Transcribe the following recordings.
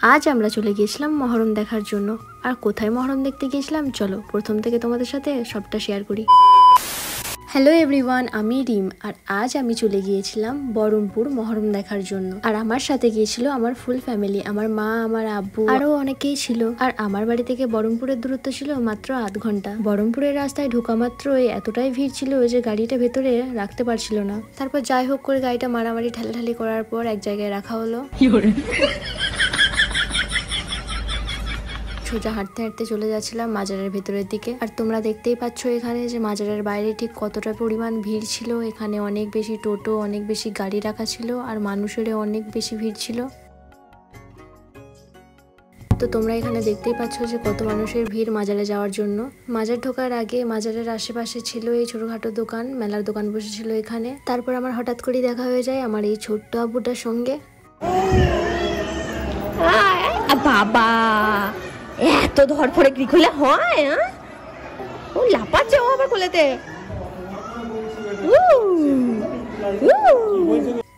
আজ আমরা চলে গিয়েছিলাম মহরম দেখার জন্য। আর কোথায় মহরম দেখতে গিয়েছিলাম চলো প্রথম থেকে তোমাদের সাথে সবটা শেয়ার করি। হ্যালো এভরিওয়ান, আমি রিম। আর আজ আমি চলে গিয়েছিলাম বহরমপুর মহরম দেখার জন্য। আর আমার সাথে গিয়েছিল আমার ফুল ফ্যামিলি, আমার মা, আমার আব্বু, আরো অনেকেই ছিল। আর আমার বাড়ি থেকে বহরমপুরের দূরত্ব ছিল মাত্র আধ ঘন্টা। বহরমপুরের রাস্তায় ঢোকা মাত্রই এতটাই ভিড় ছিল যে গাড়িটা ভেতরে রাখতে পারছিল না। তারপর যাই হোক করে গাড়িটা মারামারি ঠেলাঠালি করার পর এক জায়গায় রাখা হলো। সোজা হাঁটতে হাঁটতে চলে যাচ্ছিলাম মাজারের ভেতরের দিকে। আর তোমরা দেখতেই পাচ্ছ এখানে যে মাজারের বাইরে ঠিক কতটা পরিমাণ ভিড় ছিল। এখানে অনেক বেশি টোটো, অনেক বেশি গাড়ি রাখা ছিল, আর মানুষেরও অনেক বেশি ভিড় ছিল। তো তোমরা এখানে দেখতেই পাচ্ছ যে কত মানুষের ভিড় মাজারে যাওয়ার জন্য। মাজার ঢোকার আগে মাজারের আশেপাশে ছিল এই ছোটখাটো দোকান, মেলার দোকান বসেছিল এখানে। তারপর আমার হঠাৎ করে দেখা হয়ে যায় আমার এই ছোট্ট আব্বুটার সঙ্গে। বাবা এত ধরফরে কি খুলে হয়? ও লাপাচ্ছে, ও আবার খুলেতে।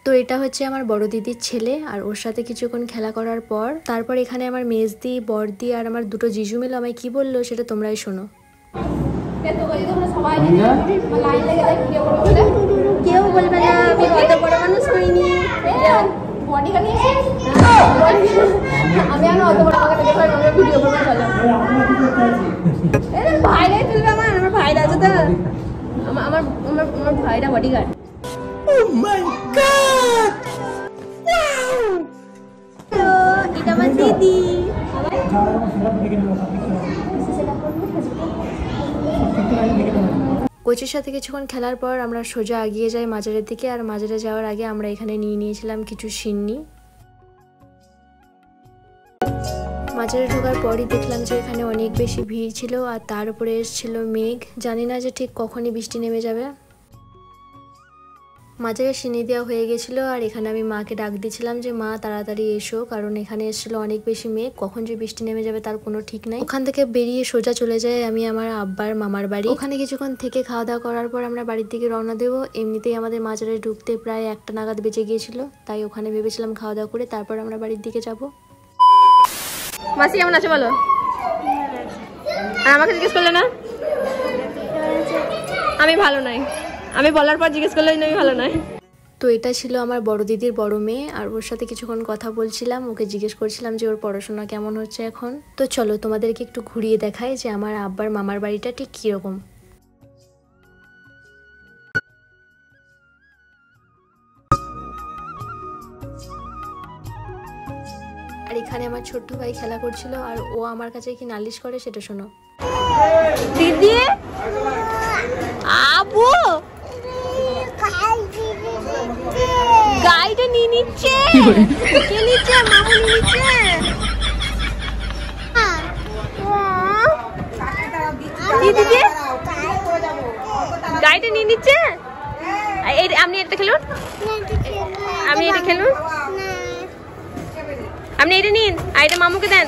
তো এটা হচ্ছে আমার বড় দিদির ছেলে, আর ওর সাথে কিছুক্ষণ খেলা করার পর তারপর এখানে আমার মেজদি, বড়দি আর আমার দুটো জিজু মিলে আমায় কি বললো সেটা তোমরাই শোনো। কেউ বলবে না আমি অত বড় মানুষ হইনি। আমি অত বড় ভিডিও করবো, ভাইরাই তুলবে। আমার ভাইরা আছে তো, আমার আমার আমার ভাইরা বডিগার্ড। এটা আমার দিদি। কোচের সাথে কিছুক্ষণ খেলার পর আমরা সোজা এগিয়ে যাই মাজারের দিকে। আর মাজারে যাওয়ার আগে আমরা এখানে নিয়ে নিয়েছিলাম কিছু সিন্নি। মাজারে ঢোকার পরই দেখলাম যে এখানে অনেক বেশি ভিড় ছিল, আর তার উপরে এসেছিল মেঘ। জানি না যে ঠিক কখনই বৃষ্টি নেমে যাবে। মাজারে সিন্নি দেওয়া হয়ে গেছিল, আর এখানে আমি মাকে ডাক দিয়েছিলাম যে মা তাড়াতাড়ি এসো, কারণ এখানে এসেছিল অনেক বেশি মেঘ, কখন যে বৃষ্টি নেমে যাবে তার কোনো ঠিক নাই। ওখান থেকে বেরিয়ে সোজা চলে যাই আমি আমার আব্বার মামার বাড়ি। ওখানে কিছুক্ষণ থেকে খাওয়া দাওয়া করার পর আমরা বাড়ির দিকে রওনা দেবো। এমনিতেই আমাদের মাজারে ঢুকতে প্রায় 1টা নাগাদ বেজে গিয়েছিল, তাই ওখানে ভেবেছিলাম খাওয়া দাওয়া করে তারপর আমরা বাড়ির দিকে যাবো। মাসি কেমন আছে বলো? আর আমাকে জিজ্ঞেস করলে না? আমি ভালো নাই, আমি বলার পর জিজ্ঞেস করলে আমি ভালো নাই। তো এটা ছিল আমার বড় দিদির বড় মেয়ে, আর ওর সাথে কিছুক্ষণ কথা বলছিলাম। ওকে জিজ্ঞেস করছিলাম যে ওর পড়াশোনা কেমন হচ্ছে এখন। তো চলো তোমাদেরকে একটু ঘুরিয়ে দেখাই যে আমার আব্বার মামার বাড়িটা ঠিক কিরকম। আর এখানে আমার ছোট্ট ভাই খেলা করছিল, আর ও আমার কাছে কি নালিশ করে সেটা শোনো। দিদি, আবু গাইটা নিয়ে নিচ্ছে। কে নিচ্ছে? মামু নিয়ে নিচ্ছে। দিদি গাইটা নিয়ে নিচ্ছে। আপনি এটা খেলুন, আপনি এটা খেলুন, আপনি এটা নিন, আর এটা মামুকে দেন।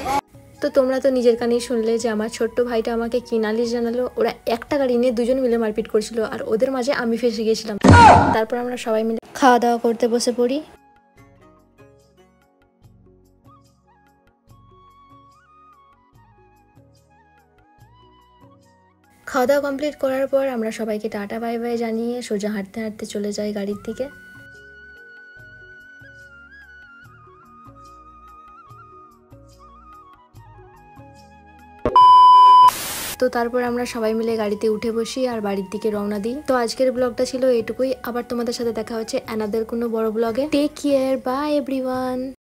তো তোমরা তো নিজের কানেই শুনলে যে আমার ছোট্ট ভাইটা আমাকে কি নালিশ জানালো। ওরা একটা গাড়ি নিয়ে দুজন মিলে মারপিট করছিল, আর ওদের মাঝে আমি ফেসে গিয়েছিলাম। তারপর আমরা সবাই মিলে খাওয়া দাওয়া করতে বসে পড়ি। খাওয়া দাওয়া কমপ্লিট করার পর আমরা সবাইকে টাটা বাই বাই জানিয়ে সোজা হাঁটতে হাঁটতে চলে যাই গাড়ির দিকে। তো তারপর আমরা সবাই মিলে গাড়িতে উঠে বসি আর বাড়ির দিকে রওনা দিই। তো আজকের ব্লগটা ছিল এটুকুই। আবার তোমাদের সাথে দেখা হচ্ছে অ্যানাদার কোনো বড় ব্লগে। Take care, bye everyone.